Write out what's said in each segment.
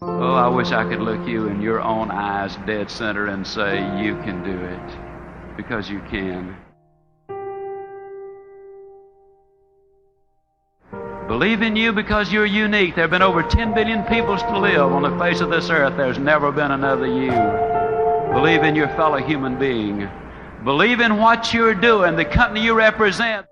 Oh, I wish I could look you in your own eyes dead center and say, you can do it, because you can. Believe in you because you're unique. There have been over 10 billion people to live on the face of this earth. There's never been another you. Believe in your fellow human being. Believe in what you're doing, the company you represent.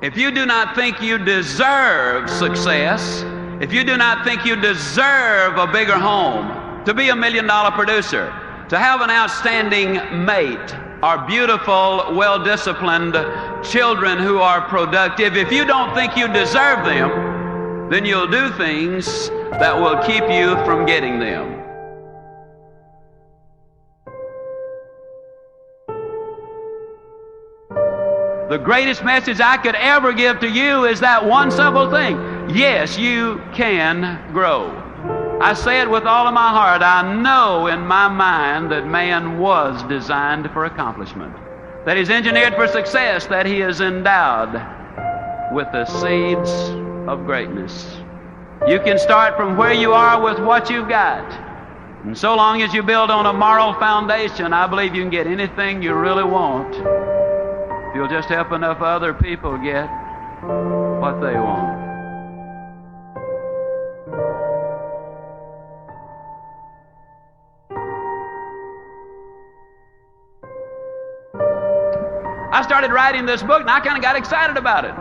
If you do not think you deserve success, if you do not think you deserve a bigger home, to be $1 million producer, to have an outstanding mate, or beautiful, well-disciplined children who are productive, if you don't think you deserve them, then you'll do things that will keep you from getting them. The greatest message I could ever give to you is that one simple thing. Yes, you can grow. I say it with all of my heart. I know in my mind that man was designed for accomplishment, that he's engineered for success, that he is endowed with the seeds of greatness. You can start from where you are with what you've got. And so long as you build on a moral foundation, I believe you can get anything you really want. If you'll just help enough other people get what they want. I started writing this book and I kind of got excited about it.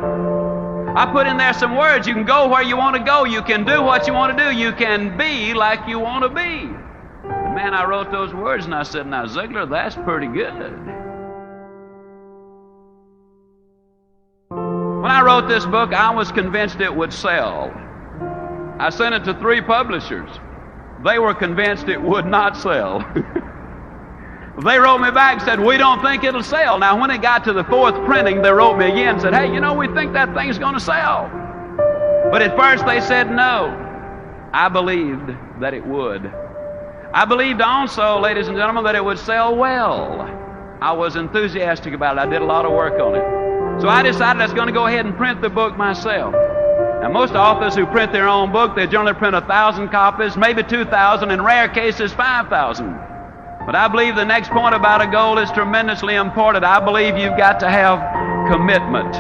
I put in there some words. You can go where you want to go. You can do what you want to do. You can be like you want to be. And man, I wrote those words and I said, now Ziegler, that's pretty good. When I wrote this book, I was convinced it would sell. I sent it to 3 publishers. They were convinced it would not sell. They wrote me back and said, we don't think it'll sell. Now, when it got to the 4th printing, they wrote me again and said, hey, you know, we think that thing's going to sell. But at first they said no. I believed that it would. I believed also, ladies and gentlemen, that it would sell well. I was enthusiastic about it. I did a lot of work on it. So I decided I was going to go ahead and print the book myself. Now, most authors who print their own book, they generally print 1,000 copies, maybe 2,000, in rare cases 5,000. But I believe the next point about a goal is tremendously important. I believe you've got to have commitment.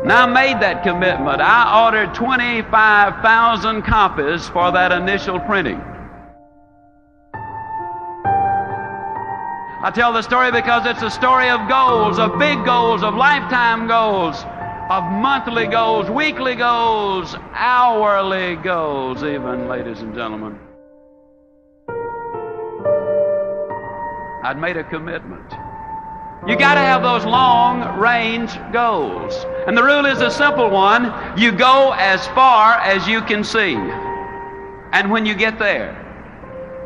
Now, I made that commitment. I ordered 25,000 copies for that initial printing. I tell the story because it's a story of goals, of big goals, of lifetime goals, of monthly goals, weekly goals, hourly goals even, ladies and gentlemen. I'd made a commitment. You got to have those long-range goals. And the rule is a simple one. You go as far as you can see. And when you get there,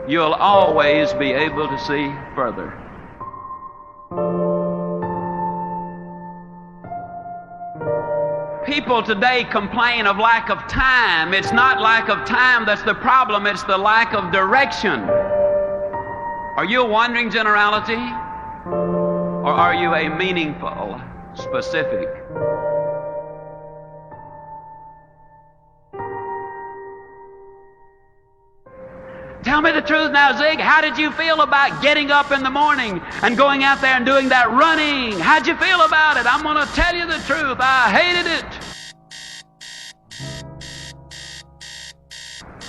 you'll always be able to see further. People today complain of lack of time. It's not lack of time that's the problem. It's the lack of direction. Are you a wandering generality, or are you a meaningful, specific? Tell me the truth now, Zig. How did you feel about getting up in the morning and going out there and doing that running? How'd you feel about it? I'm going to tell you the truth. I hated it.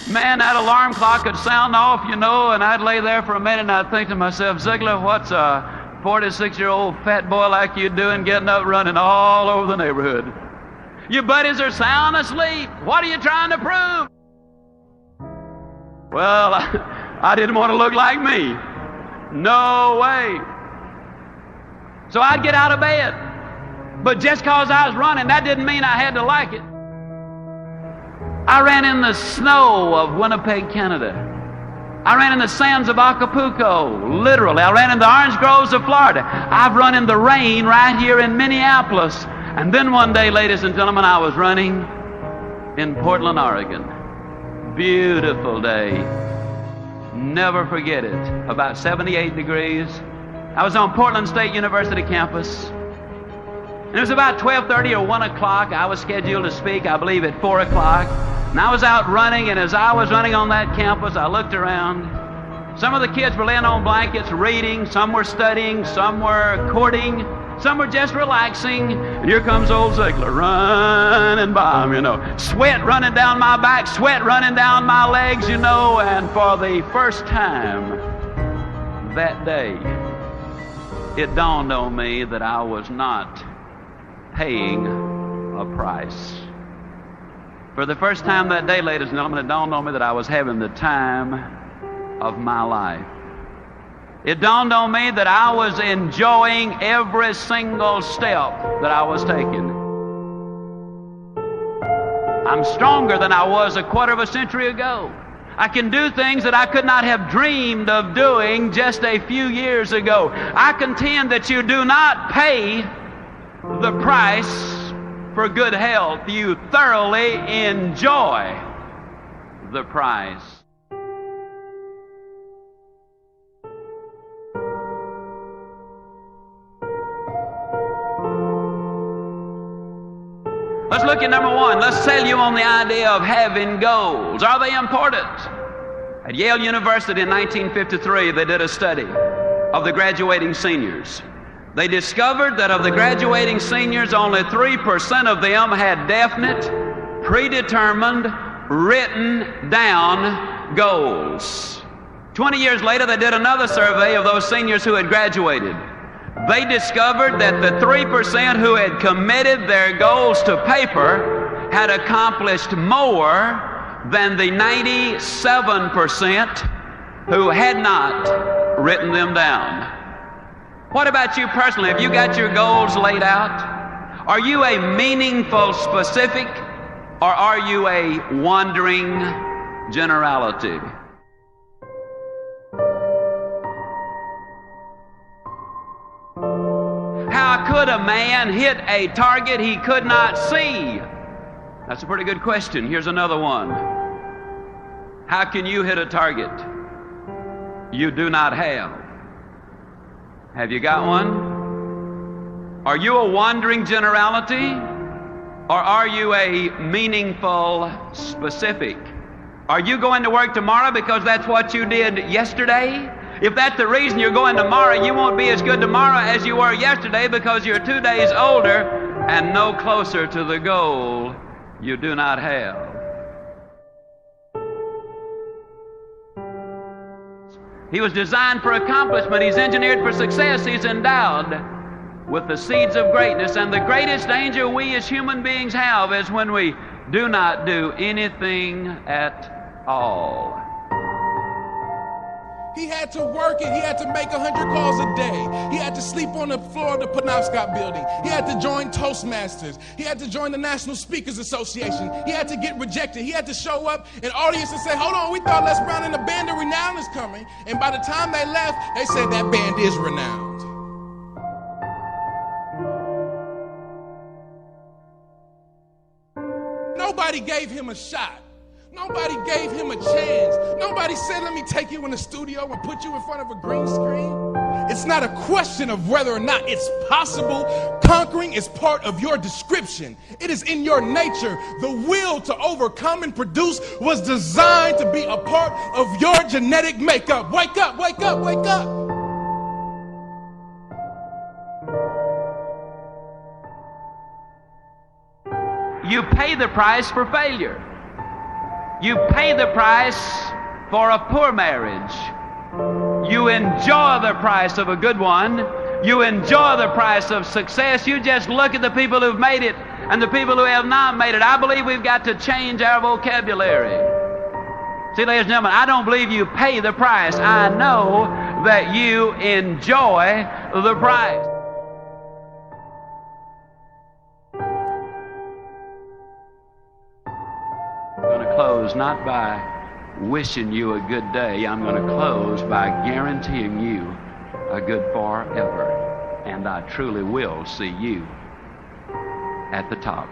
Man, that alarm clock would sound off, you know, and I'd lay there for a minute and I'd think to myself, Ziegler, what's a 46-year-old fat boy like you doing getting up running all over the neighborhood? Your buddies are sound asleep. What are you trying to prove? Well, I didn't want to look like me. No way. So I'd get out of bed. But just because I was running, that didn't mean I had to like it. I ran in the snow of Winnipeg, Canada. I ran in the sands of Acapulco, literally. I ran in the orange groves of Florida. I've run in the rain right here in Minneapolis. And then one day, ladies and gentlemen, I was running in Portland, Oregon. Beautiful day. Never forget it. About 78 degrees. I was on Portland State University campus. And it was about 12:30 or 1 o'clock. I was scheduled to speak, I believe, at 4 o'clock. And I was out running, and as I was running on that campus, I looked around. Some of the kids were laying on blankets reading, some were studying, some were courting, some were just relaxing. And here comes old Ziegler running by them, Sweat running down my back, sweat running down my legs, And for the first time that day, it dawned on me that I was not paying a price. For the first time that day, ladies and gentlemen, it dawned on me that I was having the time of my life. It dawned on me that I was enjoying every single step that I was taking. I'm stronger than I was a quarter of a century ago. I can do things that I could not have dreamed of doing just a few years ago. I contend that you do not pay the price for good health. You thoroughly enjoy the price. Let's look at number one. Let's sell you on the idea of having goals. Are they important? At Yale University in 1953, they did a study of the graduating seniors. They discovered that of the graduating seniors, only 3% of them had definite, predetermined, written down goals. 20 years later, they did another survey of those seniors who had graduated. They discovered that the 3% who had committed their goals to paper had accomplished more than the 97% who had not written them down. What about you personally? Have you got your goals laid out? Are you a meaningful specific, or are you a wandering generality? How could a man hit a target he could not see? That's a pretty good question. Here's another one. How can you hit a target you do not have? Have you got one? Are you a wandering generality, or are you a meaningful specific? Are you going to work tomorrow because that's what you did yesterday? If that's the reason you're going tomorrow, you won't be as good tomorrow as you were yesterday, because you're 2 days older and no closer to the goal you do not have. He was designed for accomplishment. He's engineered for success. He's endowed with the seeds of greatness. And the greatest danger we as human beings have is when we do not do anything at all. He had to work and he had to make 100 calls a day. He had to sleep on the floor of the Penobscot building. He had to join Toastmasters. He had to join the National Speakers Association. He had to get rejected. He had to show up in audience and say, hold on, we thought Les Brown and the Band of Renown is coming. And by the time they left, they said that band is renowned. Nobody gave him a shot. Nobody gave him a chance. Nobody said, let me take you in the studio and put you in front of a green screen. It's not a question of whether or not it's possible. Conquering is part of your description. It is in your nature. The will to overcome and produce was designed to be a part of your genetic makeup. Wake up, wake up, wake up. You pay the price for failure. You pay the price for a poor marriage. You enjoy the price of a good one. You enjoy the price of success. You just look at the people who've made it and the people who have not made it. I believe we've got to change our vocabulary. See, ladies and gentlemen, I don't believe you pay the price. I know that you enjoy the price. I'm going to close not by wishing you a good day. I'm going to close by guaranteeing you a good forever. And I truly will see you at the top.